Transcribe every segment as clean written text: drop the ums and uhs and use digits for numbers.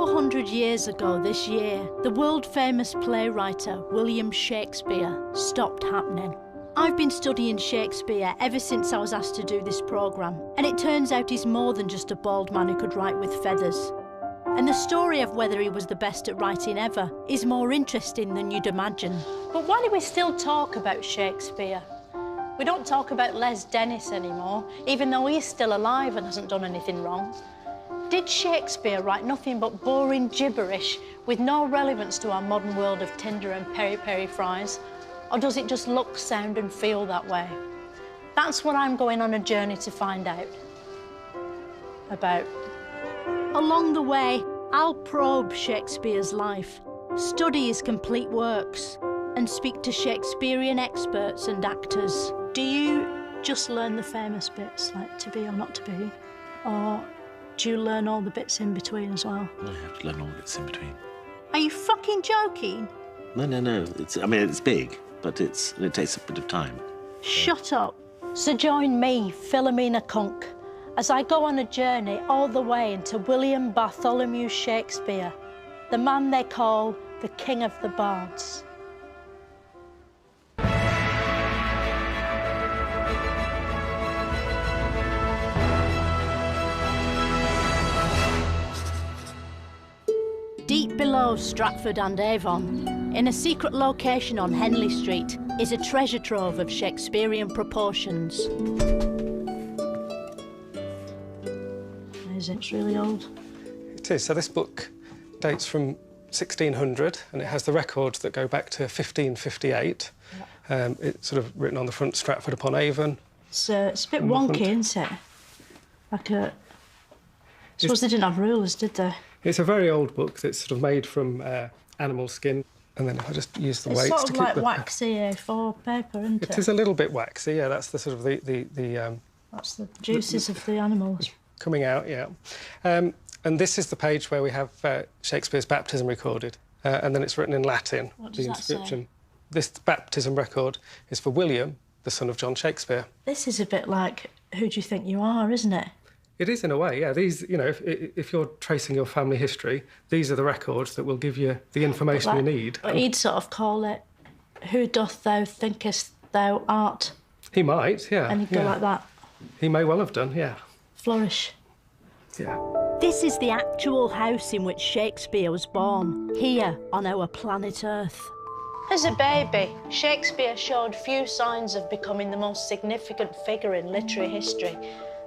400 years ago this year, the world-famous playwright William Shakespeare stopped happening. I've been studying Shakespeare ever since I was asked to do this programme, and it turns out he's more than just a bald man who could write with feathers. And the story of whether he was the best at writing ever is more interesting than you'd imagine. But why do we still talk about Shakespeare? We don't talk about Les Dennis anymore, even though he's still alive and hasn't done anything wrong. Did Shakespeare write nothing but boring gibberish with no relevance to our modern world of Tinder and peri-peri fries? Or does it just look, sound and feel that way? That's what I'm going on a journey to find out about. Along the way, I'll probe Shakespeare's life, study his complete works, and speak to Shakespearean experts and actors. Do you just learn the famous bits, like to be or not to be? Or do you learn all the bits in between as well? I have to learn all the bits in between. Are you fucking joking? No. It's big, but it takes a bit of time. Shut up. So join me, Philomena Cunk, as I go on a journey all the way into William Bartholomew Shakespeare, the man they call the King of the Bards. Deep below Stratford-on-Avon, in a secret location on Henley Street, is a treasure trove of Shakespearean proportions. It's really old. It is. So this book dates from 1600 and it has the records that go back to 1558. Yeah. It's sort of written on the front, Stratford-upon-Avon. It's a bit wonky, isn't it? I suppose they didn't have rulers, did they? It's a very old book that's sort of made from animal skin. And then if I just use the weights to keep It's sort of like waxy A4 paper, isn't it? It is a little bit waxy, yeah. That's the sort of That's the juices of the animals. Coming out, yeah. And this is the page where we have Shakespeare's baptism recorded. And then it's written in Latin, What does the that inscription. say? This baptism record is for William, the son of John Shakespeare. This is a bit like Who Do You Think You Are, isn't it? It is in a way, yeah. These, you know, if you're tracing your family history, these are the records that will give you the information you need. But he'd sort of call it, Who doth thou thinkest thou art? He might, yeah. And he'd go like that. He may well have done, yeah. Flourish. Yeah. This is the actual house in which Shakespeare was born, here on our planet Earth. As a baby, Shakespeare showed few signs of becoming the most significant figure in literary history,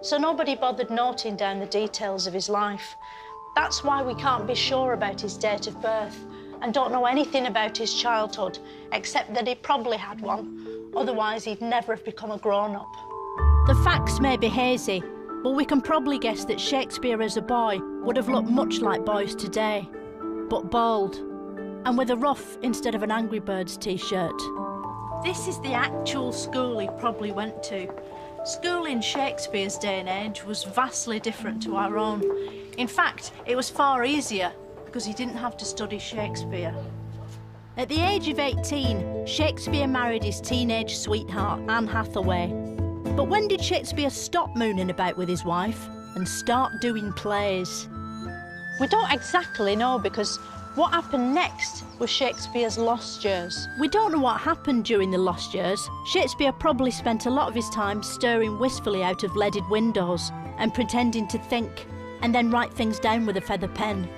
so nobody bothered noting down the details of his life. That's why we can't be sure about his date of birth and don't know anything about his childhood, except that he probably had one. Otherwise, he'd never have become a grown-up. The facts may be hazy, but we can probably guess that Shakespeare as a boy would have looked much like boys today, but bald, and with a ruff instead of an Angry Birds t-shirt. This is the actual school he probably went to. School in Shakespeare's day and age was vastly different to our own. In fact, it was far easier because he didn't have to study Shakespeare. At the age of 18, Shakespeare married his teenage sweetheart, Anne Hathaway. But when did Shakespeare stop mooning about with his wife and start doing plays? We don't exactly know because what happened next was Shakespeare's lost years. We don't know what happened during the lost years. Shakespeare probably spent a lot of his time staring wistfully out of leaded windows and pretending to think, and then write things down with a feather pen.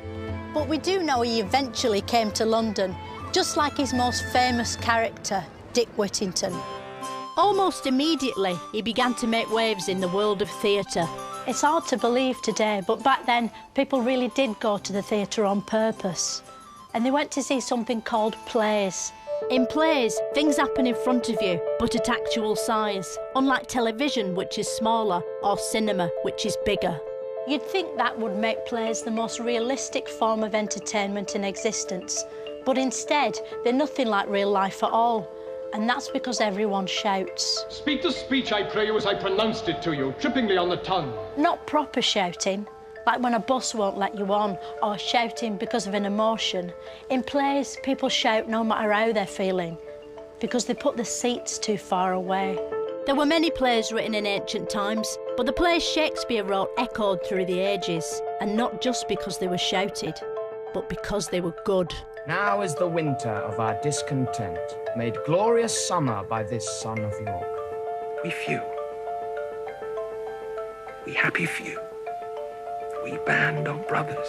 But we do know he eventually came to London, just like his most famous character, Dick Whittington. Almost immediately, he began to make waves in the world of theatre. It's hard to believe today, but back then, people really did go to the theatre on purpose. And they went to see something called plays. In plays, things happen in front of you, but at actual size, unlike television, which is smaller, or cinema, which is bigger. You'd think that would make plays the most realistic form of entertainment in existence, but instead, they're nothing like real life at all. And that's because everyone shouts. Speak the speech, I pray you, as I pronounced it to you, trippingly on the tongue. Not proper shouting, like when a bus won't let you on, or shouting because of an emotion. In plays, people shout no matter how they're feeling, because they put the seats too far away. There were many plays written in ancient times, but the plays Shakespeare wrote echoed through the ages, and not just because they were shouted. but because they were good. Now is the winter of our discontent, made glorious summer by this son of York. We few. We happy few. We band of brothers.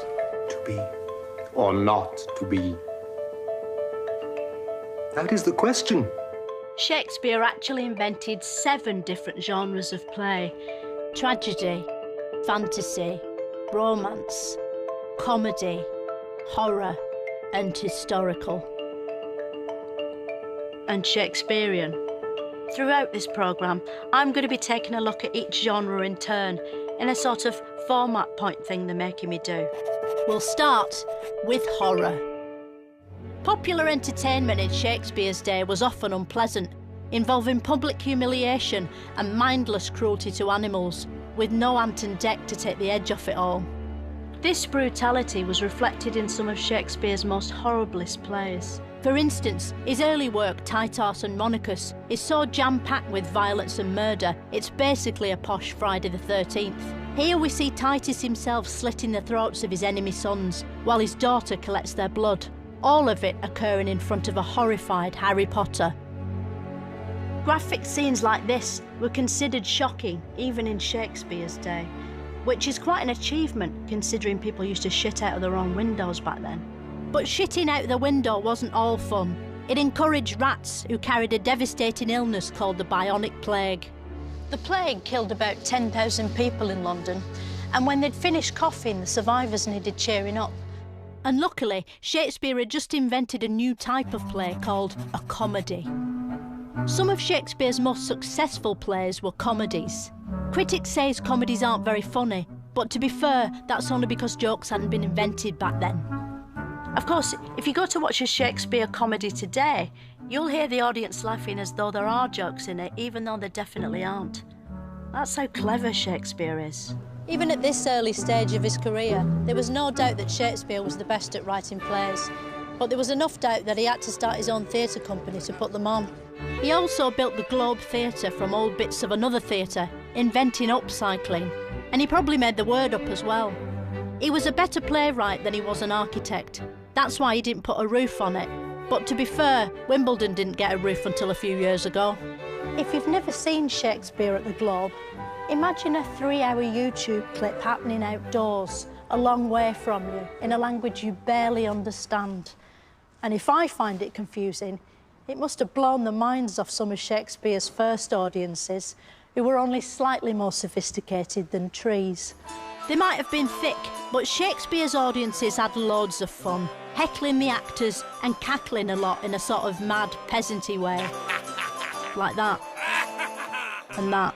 To be or not to be? That is the question. Shakespeare actually invented 7 different genres of play: tragedy, fantasy, romance, comedy, horror, and historical. And Shakespearean. Throughout this programme, I'm going to be taking a look at each genre in turn, in a sort of format point thing they're making me do. We'll start with horror. Popular entertainment in Shakespeare's day was often unpleasant, involving public humiliation and mindless cruelty to animals, with no ant and deck to take the edge off it all. This brutality was reflected in some of Shakespeare's most horriblest plays. For instance, his early work, Titus and Monachus, is so jam-packed with violence and murder, it's basically a posh Friday the 13th. Here we see Titus himself slitting the throats of his enemy sons, while his daughter collects their blood. All of it occurring in front of a horrified Harry Potter. Graphic scenes like this were considered shocking even in Shakespeare's day, which is quite an achievement considering people used to shit out of their own windows back then. But shitting out the window wasn't all fun. It encouraged rats who carried a devastating illness called the Bionic Plague. The plague killed about 10,000 people in London, and when they'd finished coughing, the survivors needed cheering up. And luckily, Shakespeare had just invented a new type of play called a comedy. Some of Shakespeare's most successful plays were comedies. Critics say his comedies aren't very funny, but to be fair, that's only because jokes hadn't been invented back then. Of course, if you go to watch a Shakespeare comedy today, you'll hear the audience laughing as though there are jokes in it, even though there definitely aren't. That's how clever Shakespeare is. Even at this early stage of his career, there was no doubt that Shakespeare was the best at writing plays, but there was enough doubt that he had to start his own theatre company to put them on. He also built the Globe Theatre from old bits of another theatre, inventing upcycling, and he probably made the word up as well. He was a better playwright than he was an architect. That's why he didn't put a roof on it. But to be fair, Wimbledon didn't get a roof until a few years ago. If you've never seen Shakespeare at the Globe, imagine a 3-hour YouTube clip happening outdoors, a long way from you, in a language you barely understand. And if I find it confusing, it must have blown the minds off some of Shakespeare's first audiences, who were only slightly more sophisticated than trees. They might have been thick, but Shakespeare's audiences had loads of fun, heckling the actors and cackling a lot in a sort of mad, peasanty way. Like that. And that.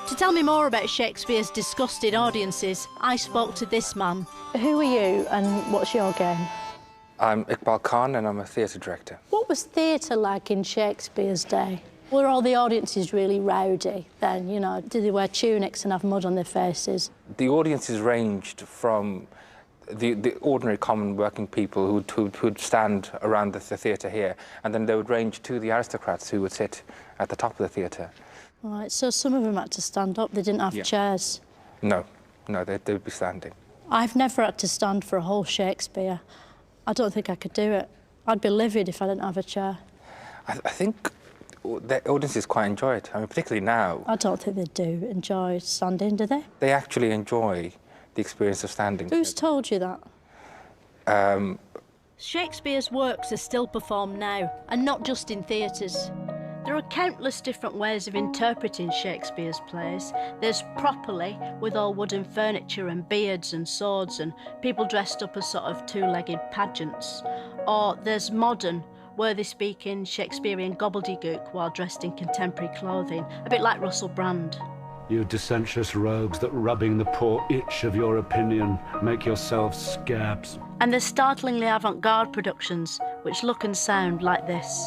To tell me more about Shakespeare's disgusted audiences, I spoke to this man. Who are you and what's your game? I'm Iqbal Khan and I'm a theatre director. What was theatre like in Shakespeare's day? Were all the audiences really rowdy then, you know? Did they wear tunics and have mud on their faces? The audiences ranged from the ordinary common working people who'd stand around the theatre here, and then they would range to the aristocrats who would sit at the top of the theatre. Right, so some of them had to stand up, they didn't have chairs? No, they would be standing. I've never had to stand for a whole Shakespeare. I don't think I could do it. I'd be livid if I didn't have a chair. I think the audiences quite enjoy it. I mean, particularly now. I don't think they do enjoy standing, do they? They actually enjoy the experience of standing. Who's told you that? Shakespeare's works are still performed now, and not just in theatres. There are countless different ways of interpreting Shakespeare's plays. There's properly, with all wooden furniture and beards and swords and people dressed up as sort of two-legged pageants. Or there's modern, where they speak in Shakespearean gobbledygook while dressed in contemporary clothing, a bit like Russell Brand. You dissentious rogues that rubbing the poor itch of your opinion make yourselves scabs. And there's startlingly avant-garde productions, which look and sound like this.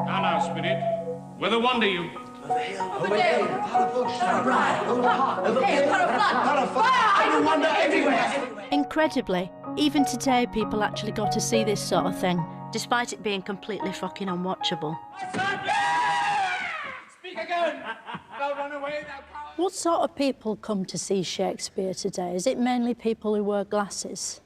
Now, Spirit, whither wander you? Over there, I will wander everywhere. Incredibly, even today people actually got to see this sort of thing, despite it being completely fucking unwatchable. Speak again! Don't run away now. What sort of people come to see Shakespeare today? Is it mainly people who wear glasses?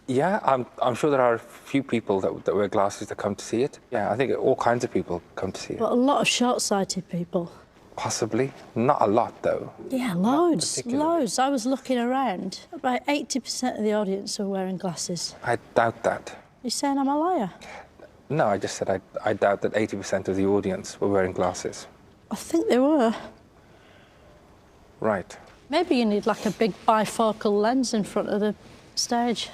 Yeah, I'm sure there are a few people that wear glasses that come to see it. Yeah, I think all kinds of people come to see it. But a lot of short-sighted people. Possibly. Not a lot, though. Yeah, loads. I was looking around. About 80% of the audience are wearing glasses. I doubt that. You saying I'm a liar? No, I just said I doubt that 80% of the audience were wearing glasses. I think they were. Right. Maybe you need, like, a big bifocal lens in front of the stage.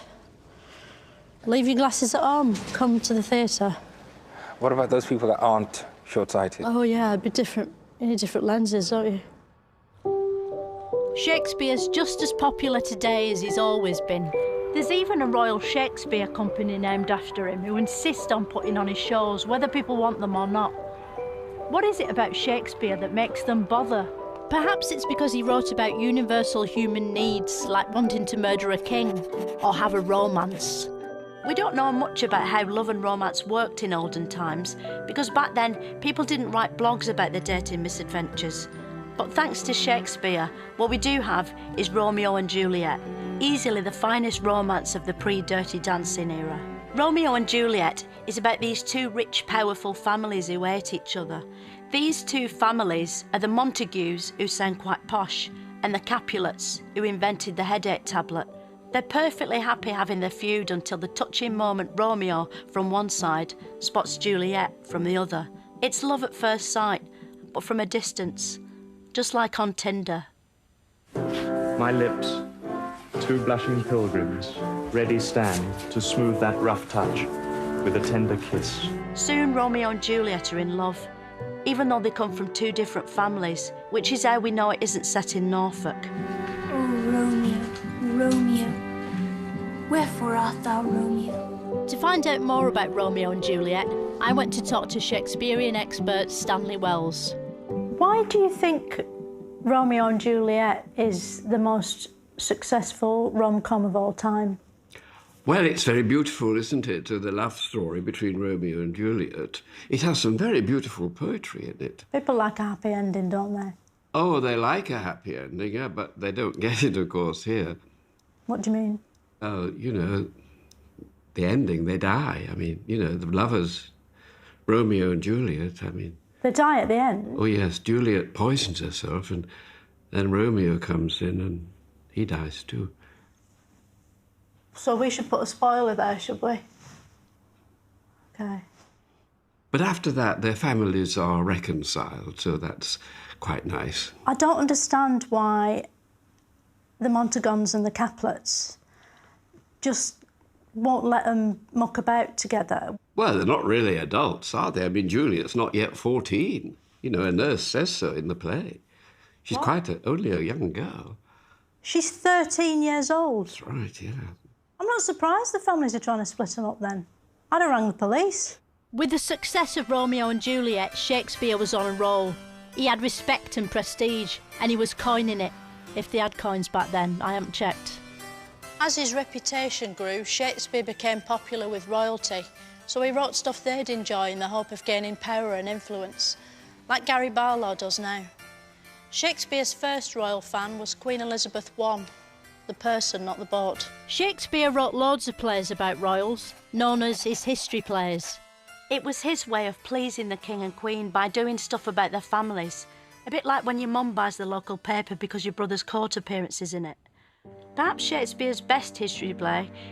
Leave your glasses at home. Come to the theatre. What about those people that aren't short-sighted? Oh, yeah, it'd be different. You need different lenses, don't you? Shakespeare's just as popular today as he's always been. There's even a Royal Shakespeare Company named after him who insist on putting on his shows, whether people want them or not. What is it about Shakespeare that makes them bother? Perhaps it's because he wrote about universal human needs, like wanting to murder a king or have a romance. We don't know much about how love and romance worked in olden times, because back then people didn't write blogs about their dating misadventures. But thanks to Shakespeare, what we do have is Romeo and Juliet, easily the finest romance of the pre-Dirty Dancing era. Romeo and Juliet is about these two rich, powerful families who hate each other. These two families are the Montagues, who sound quite posh, and the Capulets, who invented the headache tablet. They're perfectly happy having their feud until the touching moment Romeo from one side spots Juliet from the other. It's love at first sight, but from a distance, just like on Tinder. My lips, two blushing pilgrims, ready stand to smooth that rough touch with a tender kiss. Soon Romeo and Juliet are in love, even though they come from two different families, which is how we know it isn't set in Norfolk. Oh, Romeo, Romeo, wherefore art thou Romeo? To find out more about Romeo and Juliet, I went to talk to Shakespearean expert Stanley Wells. Why do you think Romeo and Juliet is the most successful rom-com of all time? Well, it's very beautiful, isn't it? The love story between Romeo and Juliet. It has some very beautiful poetry in it. People like a happy ending, don't they? Oh, they like a happy ending, yeah, but they don't get it, of course, here. What do you mean? Oh, you know, the ending, they die. I mean, you know, the lovers, Romeo and Juliet, I mean... They die at the end? Oh, yes, Juliet poisons herself, and then Romeo comes in and he dies too. So we should put a spoiler there, should we? OK. But after that, their families are reconciled, so that's quite nice. I don't understand why the Montagons and the Capulets just won't let them muck about together. Well, they're not really adults, are they? I mean, Juliet's not yet 14. You know, a nurse says so in the play. She's only a young girl. She's 13 years old. That's right, yeah. I'm not surprised the families are trying to split them up then. I'd have rang the police. With the success of Romeo and Juliet, Shakespeare was on a roll. He had respect and prestige, and he was coining it. If they had coins back then, I haven't checked. As his reputation grew, Shakespeare became popular with royalty, so he wrote stuff they'd enjoy in the hope of gaining power and influence, like Gary Barlow does now. Shakespeare's first royal fan was Queen Elizabeth I, the person, not the boat. Shakespeare wrote loads of plays about royals, known as his history plays. It was his way of pleasing the king and queen by doing stuff about their families, a bit like when your mum buys the local paper because your brother's court appearance is in it. Perhaps Shakespeare's best history play